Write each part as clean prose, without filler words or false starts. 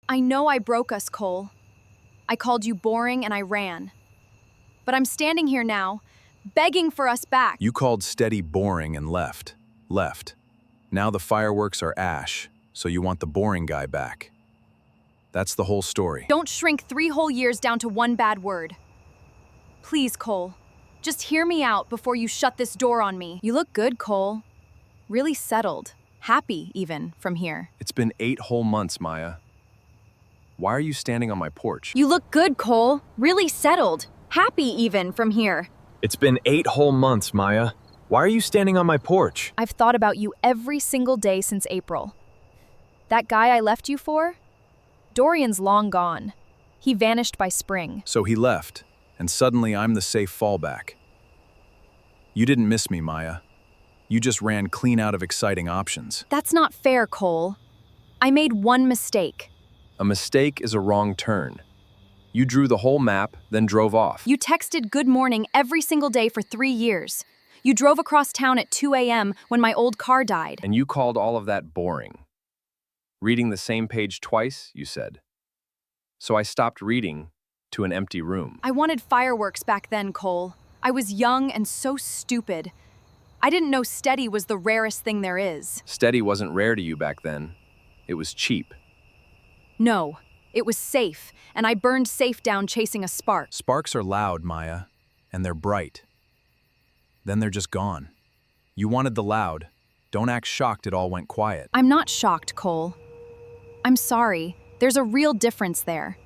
I know I broke us, Cole. I called you boring and I ran. But I'm standing here now, begging for us back. You called steady boring and left. Left. Now the fireworks are ash, so you want the boring guy back. That's the whole story. Don't shrink 3 whole years down to one bad word. Please, Cole, just hear me out before you shut this door on me. You look good, Cole. Really settled. Happy, even, from here. It's been 8 whole months, Maya. Why are you standing on my porch? You look good, Cole. Really settled. Happy, even, from here. It's been 8 whole months, Maya. Why are you standing on my porch? I've thought about you every single day since April. That guy I left you for? Dorian's long gone. He vanished by spring. So he left, and suddenly I'm the safe fallback. You didn't miss me, Maya. You just ran clean out of exciting options. That's not fair, Cole. I made one mistake. A mistake is a wrong turn. You drew the whole map, then drove off. You texted good morning every single day for 3 years. You drove across town at 2 a.m. when my old car died. And you called all of that boring. Reading the same page twice, you said. So I stopped reading to an empty room. I wanted fireworks back then, Cole. I was young and so stupid. I didn't know steady was the rarest thing there is. Steady wasn't rare to you back then. It was cheap. No, it was safe, and I burned safe down chasing a spark. Sparks are loud, Maya, and they're bright. Then they're just gone. You wanted the loud. Don't act shocked it all went quiet. I'm not shocked, Cole. I'm sorry. There's a real difference there.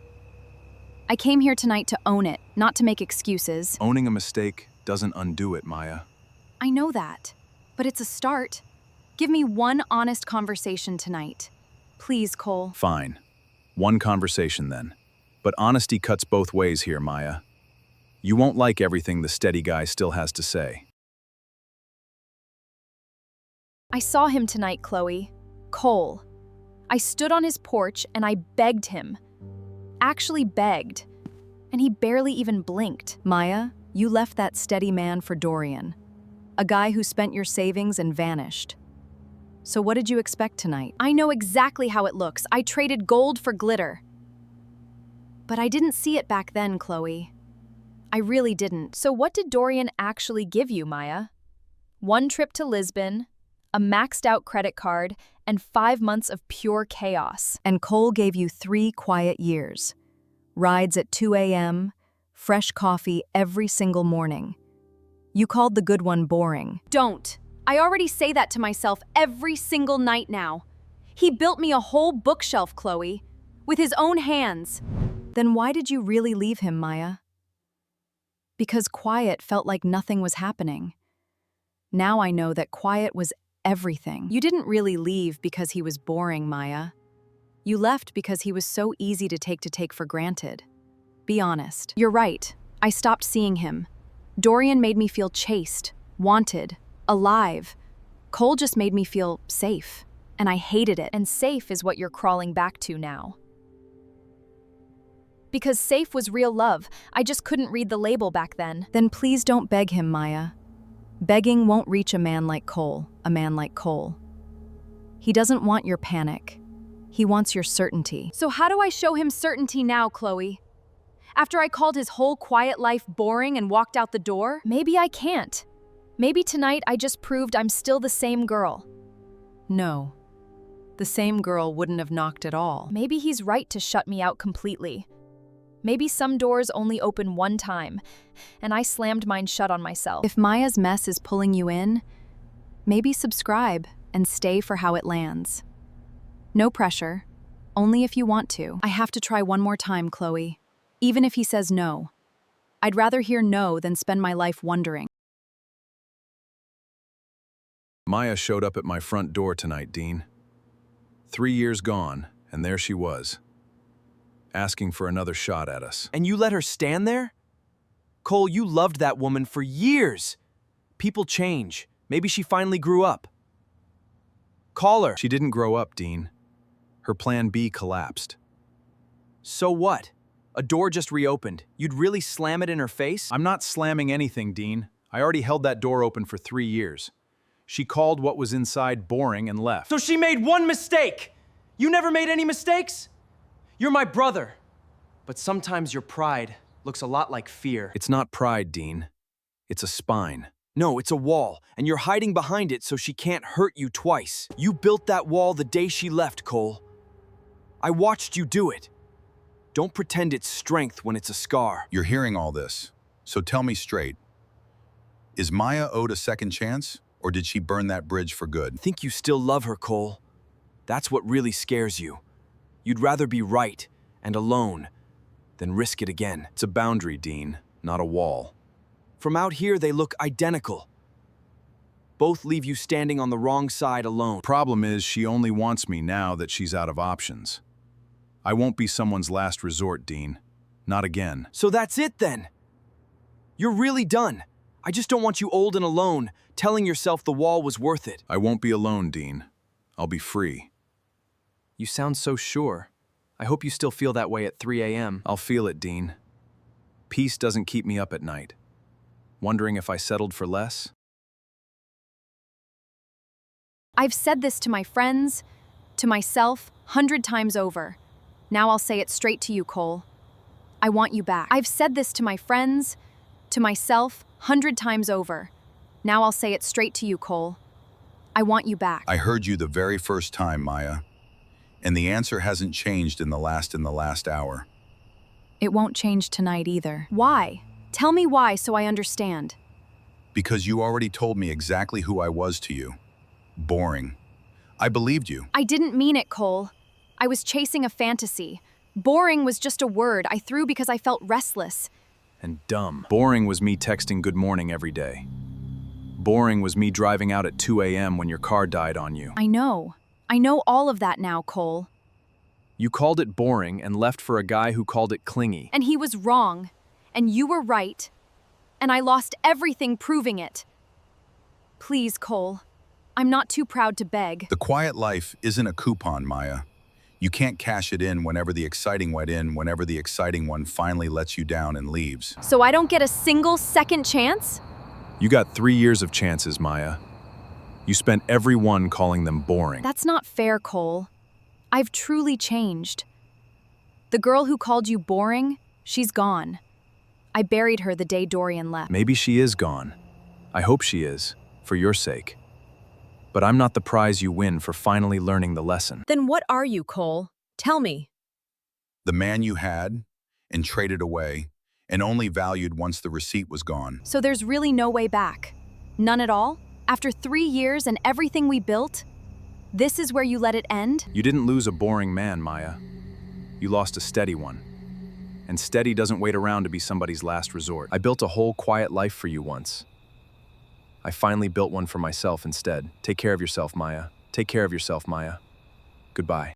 I came here tonight to own it, not to make excuses. Owning a mistake doesn't undo it, Maya. I know that, but it's a start. Give me one honest conversation tonight. Please, Cole. Fine. One conversation then. But honesty cuts both ways here, Maya. You won't like everything the steady guy still has to say. I saw him tonight, Chloe. Cole. I stood on his porch and I begged him. Actually begged. And he barely even blinked. Maya, you left that steady man for Dorian. A guy who spent your savings and vanished. So what did you expect tonight? I know exactly how it looks. I traded gold for glitter. But I didn't see it back then, Chloe. I really didn't. So what did Dorian actually give you, Maya? 1 trip to Lisbon, a maxed-out credit card, and 5 months of pure chaos. And Cole gave you 3 quiet years. Rides at 2 a.m., fresh coffee every single morning. You called the good one boring. Don't. I already say that to myself every single night now. He built me a whole bookshelf, Chloe, with his own hands. Then why did you really leave him, Maya? Because quiet felt like nothing was happening. Now I know that quiet was everything. You didn't really leave because he was boring, Maya. You left because he was so easy to take for granted. Be honest. You're right. I stopped seeing him. Dorian made me feel chased, wanted, alive. Cole just made me feel safe, and I hated it. And safe is what you're crawling back to now. Because safe was real love. I just couldn't read the label back then. Then please don't beg him, Maya. Begging won't reach a man like Cole, He doesn't want your panic. He wants your certainty. So how do I show him certainty now, Chloe? After I called his whole quiet life boring and walked out the door? Maybe I can't. Maybe tonight I just proved I'm still the same girl. No. The same girl wouldn't have knocked at all. Maybe he's right to shut me out completely. Maybe some doors only open one time, and I slammed mine shut on myself. If Maya's mess is pulling you in, maybe subscribe and stay for how it lands. No pressure, only if you want to. I have to try one more time, Chloe, even if he says no. I'd rather hear no than spend my life wondering. Maya showed up at my front door tonight, Dean. 3 years gone, and there she was, asking for another shot at us. And you let her stand there? Cole, you loved that woman for years. People change. Maybe she finally grew up. Call her. She didn't grow up, Dean. Her plan B collapsed. So what? A door just reopened. You'd really slam it in her face? I'm not slamming anything, Dean. I already held that door open for 3 years. She called what was inside boring and left. So she made one mistake. You never made any mistakes? You're my brother. But sometimes your pride looks a lot like fear. It's not pride, Dean. It's a spine. No, it's a wall, and you're hiding behind it so she can't hurt you twice. You built that wall the day she left, Cole. I watched you do it. Don't pretend it's strength when it's a scar. You're hearing all this, so tell me straight. Is Maya owed a second chance, or did she burn that bridge for good? I think you still love her, Cole. That's what really scares you. You'd rather be right and alone than risk it again. It's a boundary, Dean, not a wall. From out here, they look identical. Both leave you standing on the wrong side alone. Problem is, she only wants me now that she's out of options. I won't be someone's last resort, Dean. Not again. So that's it then. You're really done. I just don't want you old and alone, telling yourself the wall was worth it. I won't be alone, Dean. I'll be free. You sound so sure. I hope you still feel that way at 3 a.m. I'll feel it, Dean. Peace doesn't keep me up at night. Wondering if I settled for less? I've said this to my friends, to myself, 100 times over. Now I'll say it straight to you, Cole. I want you back. I've said this to my friends, to myself, 100 times over. Now I'll say it straight to you, Cole. I want you back. I heard you the very first time, Maya. And the answer hasn't changed in the last hour. It won't change tonight either. Why? Tell me why so I understand. Because you already told me exactly who I was to you. Boring. I believed you. I didn't mean it, Cole. I was chasing a fantasy. Boring was just a word I threw because I felt restless. And dumb. Boring was me texting good morning every day. Boring was me driving out at 2 a.m. when your car died on you. I know. I know all of that now, Cole. You called it boring and left for a guy who called it clingy. And he was wrong. And you were right. And I lost everything proving it. Please, Cole. I'm not too proud to beg. The quiet life isn't a coupon, Maya. You can't cash it in whenever the exciting one finally lets you down and leaves. So I don't get a single second chance? You got 3 years of chances, Maya. You spent every one calling them boring. That's not fair, Cole. I've truly changed. The girl who called you boring, she's gone. I buried her the day Dorian left. Maybe she is gone. I hope she is, for your sake. But I'm not the prize you win for finally learning the lesson. Then what are you, Cole? Tell me. The man you had and traded away and only valued once the receipt was gone. So there's really no way back? None at all? After 3 years and everything we built? This is where you let it end? You didn't lose a boring man, Maya. You lost a steady one. And steady doesn't wait around to be somebody's last resort. I built a whole quiet life for you once. I finally built one for myself instead. Take care of yourself, Maya. Take care of yourself, Maya. Goodbye.